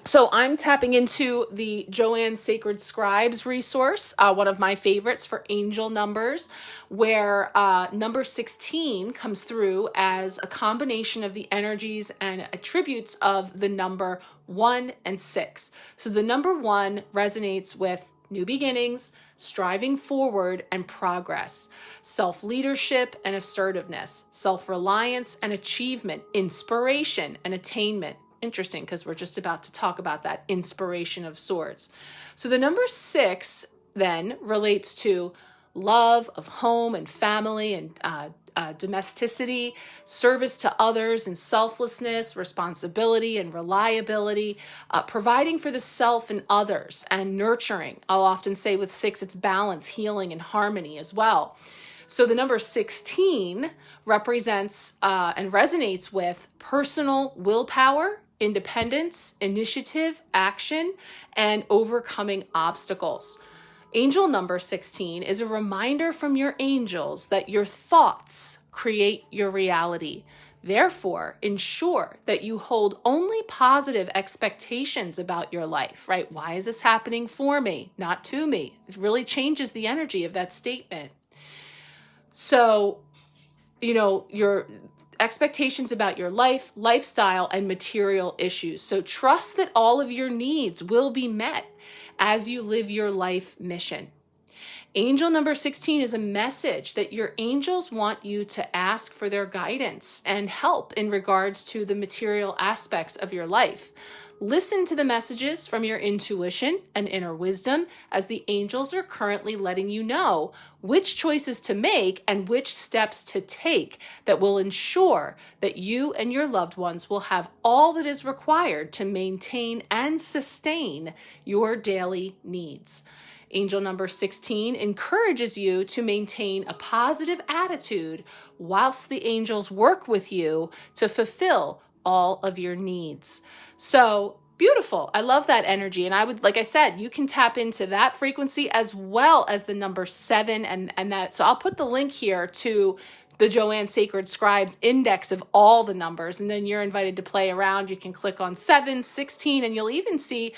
So I'm tapping into the Joanne Sacred Scribes resource, one of my favorites for angel numbers, where number 16 comes through as a combination of the energies and attributes of the number 1 and 6. So the number 1 resonates with new beginnings, striving forward and progress, self-leadership and assertiveness, self-reliance and achievement, inspiration and attainment. Interesting, because we're just about to talk about that inspiration of swords. So the number 6 then relates to love of home and family and domesticity, service to others and selflessness, responsibility and reliability, providing for the self and others, and nurturing. I'll often say with 6, it's balance, healing, and harmony as well. So the number 16 represents and resonates with personal willpower, independence, initiative, action, and overcoming obstacles. Angel number 16 is a reminder from your angels that your thoughts create your reality. Therefore, ensure that you hold only positive expectations about your life, right? Why is this happening for me, not to me? It really changes the energy of that statement. So, your expectations about your life, lifestyle, and material issues. So trust that all of your needs will be met as you live your life mission. Angel number 16 is a message that your angels want you to ask for their guidance and help in regards to the material aspects of your life. Listen to the messages from your intuition and inner wisdom as the angels are currently letting you know which choices to make and which steps to take that will ensure that you and your loved ones will have all that is required to maintain and sustain your daily needs. Angel number 16 encourages you to maintain a positive attitude whilst the angels work with you to fulfill all of your needs. So beautiful. I love that energy. And I would, like I said, you can tap into that frequency as well as the number 7 and that. So I'll put the link here to the Joanne Sacred Scribes index of all the numbers. And then you're invited to play around. You can click on 7, 16, and you'll even see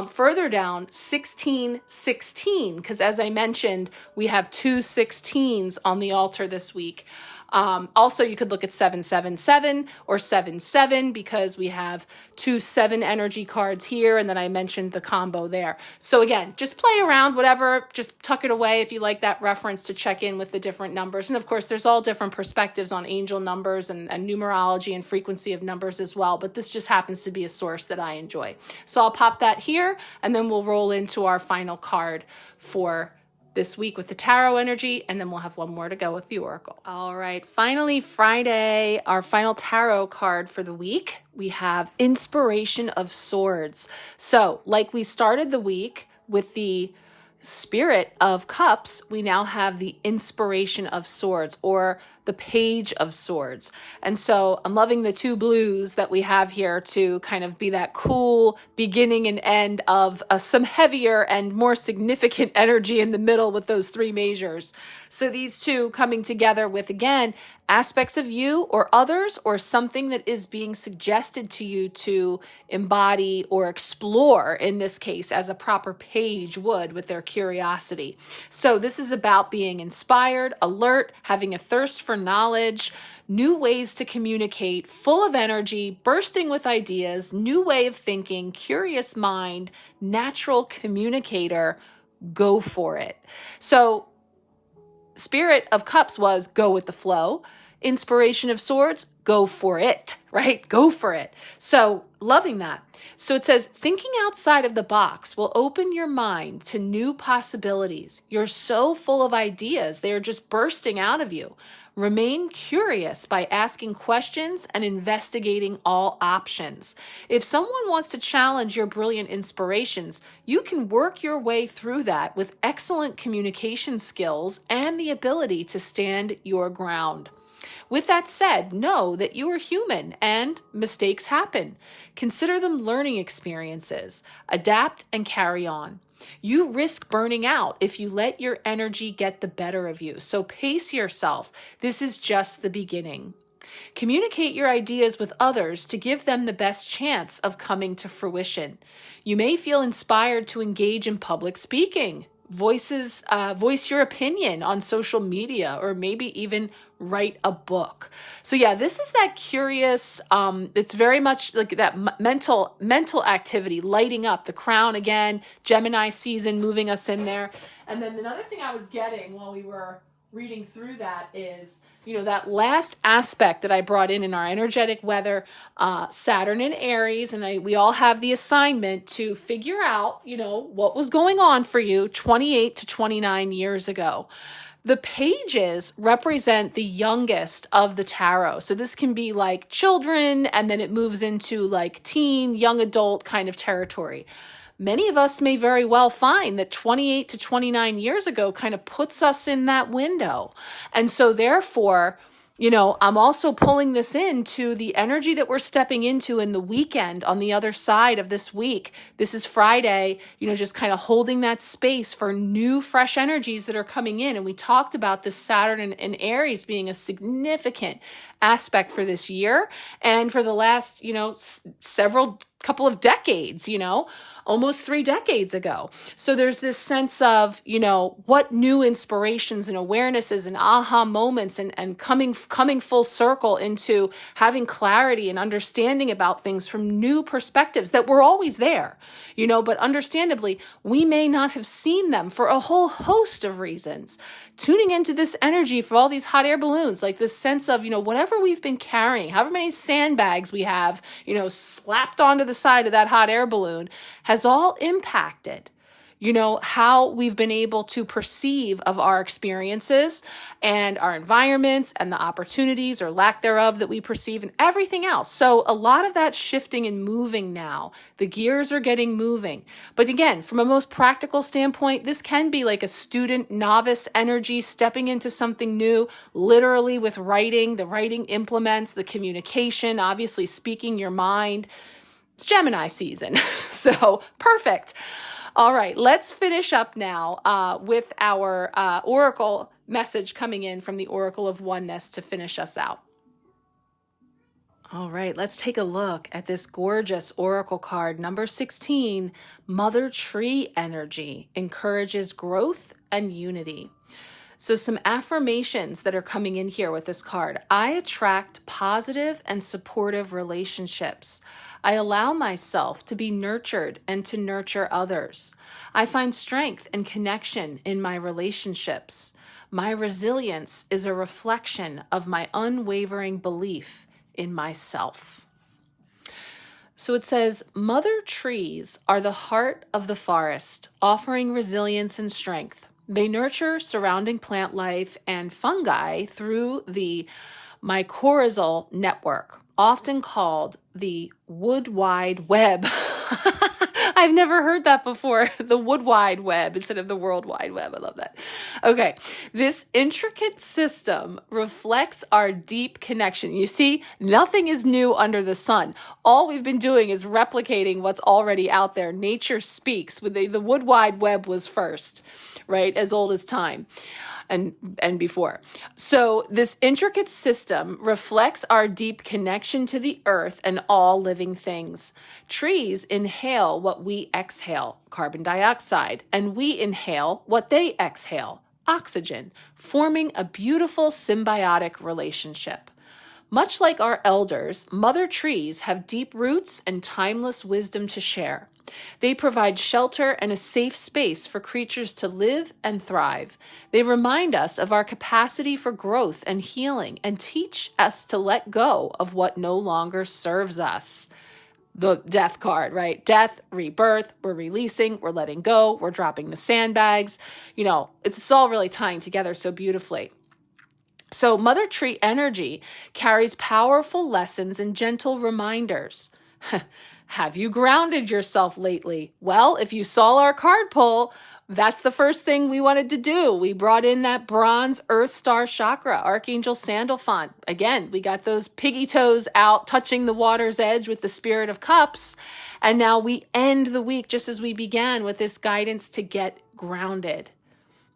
further down 1616. Because as I mentioned, we have 2 16s on the altar this week. Also, you could look at 777 or 77 because we have 2 7 energy cards here. And then I mentioned the combo there. So again, just play around, whatever, just tuck it away if you like that reference to check in with the different numbers. And of course, there's all different perspectives on angel numbers and numerology and frequency of numbers as well. But this just happens to be a source that I enjoy. So I'll pop that here and then we'll roll into our final card for this week with the tarot energy, and then we'll have one more to go with the oracle. All right, finally Friday, our final tarot card for the week, we have Inspiration of Swords. So like we started the week with the Spirit of Cups, we now have the Inspiration of Swords, or the Page of Swords. And so I'm loving the 2 blues that we have here to kind of be that cool beginning and end of some heavier and more significant energy in the middle with those 3 majors. So these 2 coming together with, again, aspects of you or others or something that is being suggested to you to embody or explore, in this case, as a proper page would with their curiosity. So this is about being inspired, alert, having a thirst for knowledge, new ways to communicate, full of energy, bursting with ideas, new way of thinking, curious mind, natural communicator, go for it. So Spirit of Cups was go with the flow. Inspiration of Swords, go for it, right? Go for it. So loving that. So it says, thinking outside of the box will open your mind to new possibilities. You're so full of ideas. They are just bursting out of you. Remain curious by asking questions and investigating all options. If someone wants to challenge your brilliant inspirations, you can work your way through that with excellent communication skills and the ability to stand your ground. With that said, know that you are human and mistakes happen. Consider them learning experiences. Adapt and carry on. You risk burning out if you let your energy get the better of you. So pace yourself. This is just the beginning. Communicate your ideas with others to give them the best chance of coming to fruition. You may feel inspired to engage in public speaking. Voice your opinion on social media, or maybe even write a book. So yeah, this is that curious, it's very much like that mental activity, lighting up the crown again, Gemini season moving us in there. And then another thing I was getting while we were reading through that is, that last aspect that I brought in our energetic weather, Saturn and Aries, and we all have the assignment to figure out, what was going on for you 28 to 29 years ago. The pages represent the youngest of the tarot. So this can be like children, and then it moves into like teen, young adult kind of territory. Many of us may very well find that 28 to 29 years ago kind of puts us in that window. And so therefore, I'm also pulling this into the energy that we're stepping into in the weekend on the other side of this week. This is Friday, just kind of holding that space for new, fresh energies that are coming in. And we talked about this Saturn and Aries being a significant aspect for this year and for the last, couple of decades, almost 3 decades ago. So there's this sense of, what new inspirations and awarenesses and aha moments and coming full circle into having clarity and understanding about things from new perspectives that were always there, but understandably, we may not have seen them for a whole host of reasons. Tuning into this energy for all these hot air balloons, like this sense of, whatever we've been carrying, however many sandbags we have, slapped onto the the side of that hot air balloon has all impacted, how we've been able to perceive of our experiences and our environments and the opportunities or lack thereof that we perceive and everything else. So a lot of that shifting and moving now. The gears are getting moving. But again, from a most practical standpoint, this can be like a student novice energy stepping into something new, literally with writing, the writing implements, the communication, obviously speaking your mind. It's Gemini season. So perfect. All right, let's finish up now with our oracle message coming in from the Oracle of Oneness to finish us out. All right, let's take a look at this gorgeous oracle card, number 16. Mother Tree energy encourages growth and unity. So some affirmations that are coming in here with this card. I attract positive and supportive relationships. I allow myself to be nurtured and to nurture others. I find strength and connection in my relationships. My resilience is a reflection of my unwavering belief in myself. So it says, mother trees are the heart of the forest, offering resilience and strength. They nurture surrounding plant life and fungi through the mycorrhizal network, often called the wood wide web. I've never heard that before. The wood wide web instead of the world wide web. I love that. Okay. This intricate system reflects our deep connection. You see, nothing is new under the sun. All we've been doing is replicating what's already out there. Nature speaks. The wood wide web was first, right? As old as time. And before. So this intricate system reflects our deep connection to the earth and all living things. Trees inhale what we exhale, carbon dioxide, and we inhale what they exhale, oxygen, forming a beautiful symbiotic relationship. Much like our elders, mother trees have deep roots and timeless wisdom to share. They provide shelter and a safe space for creatures to live and thrive. They remind us of our capacity for growth and healing and teach us to let go of what no longer serves us. The death card, right? Death, rebirth, we're releasing, we're letting go, we're dropping the sandbags. It's all really tying together so beautifully. So Mother Tree energy carries powerful lessons and gentle reminders. Have you grounded yourself lately? Well, if you saw our card pull, that's the first thing we wanted to do. We brought in that bronze earth star chakra, Archangel Sandalphon. Again, we got those piggy toes out, touching the water's edge with the Spirit of Cups. And now we end the week just as we began with this guidance to get grounded.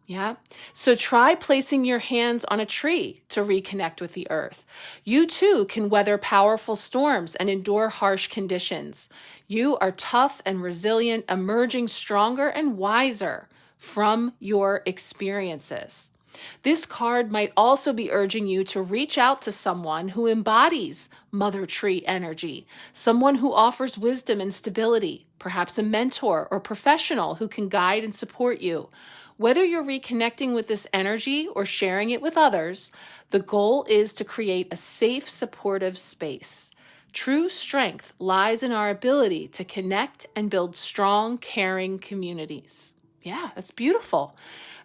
Yeah. So try placing your hands on a tree to reconnect with the earth. You too can weather powerful storms and endure harsh conditions. You are tough and resilient, emerging stronger and wiser from your experiences. This card might also be urging you to reach out to someone who embodies Mother Tree energy, someone who offers wisdom and stability, perhaps a mentor or professional who can guide and support you. Whether you're reconnecting with this energy or sharing it with others, the goal is to create a safe, supportive space. True strength lies in our ability to connect and build strong, caring communities. Yeah, that's beautiful.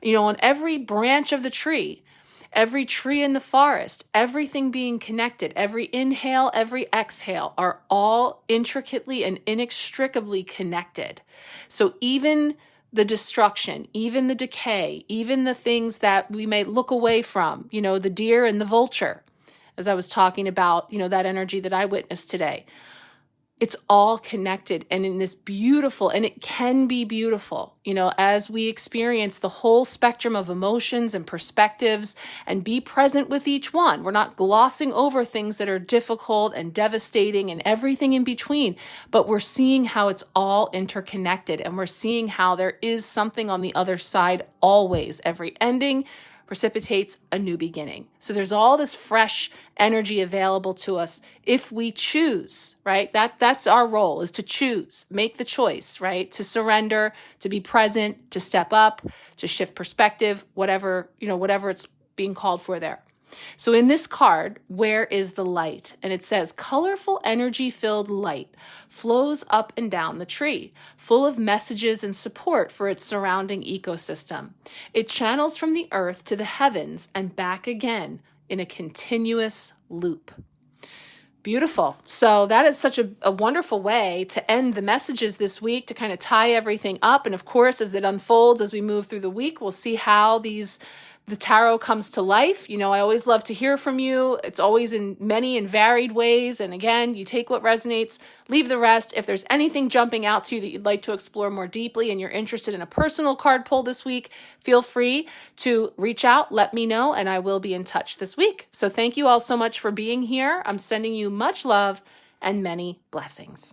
On every branch of the tree, every tree in the forest, everything being connected, every inhale, every exhale are all intricately and inextricably connected. So even the destruction, even the decay, even the things that we may look away from, the deer and the vulture, as I was talking about, that energy that I witnessed today. It's all connected and in this beautiful, and it can be beautiful, as we experience the whole spectrum of emotions and perspectives and be present with each one. We're not glossing over things that are difficult and devastating and everything in between, but we're seeing how it's all interconnected and we're seeing how there is something on the other side always. Every ending precipitates a new beginning. So there's all this fresh energy available to us if we choose, right? That's our role, is to choose, make the choice, right? To surrender, to be present, to step up, to shift perspective, whatever it's being called for there. So in this card, where is the light? And it says, colorful energy-filled light flows up and down the tree, full of messages and support for its surrounding ecosystem. It channels from the earth to the heavens and back again in a continuous loop. Beautiful. So that is such a wonderful way to end the messages this week, to kind of tie everything up. And of course, as it unfolds, as we move through the week, we'll see how the tarot comes to life. You know, I always love to hear from you. It's always in many and varied ways. And again, you take what resonates, leave the rest. If there's anything jumping out to you that you'd like to explore more deeply and you're interested in a personal card pull this week, feel free to reach out, let me know, and I will be in touch this week. So thank you all so much for being here. I'm sending you much love and many blessings.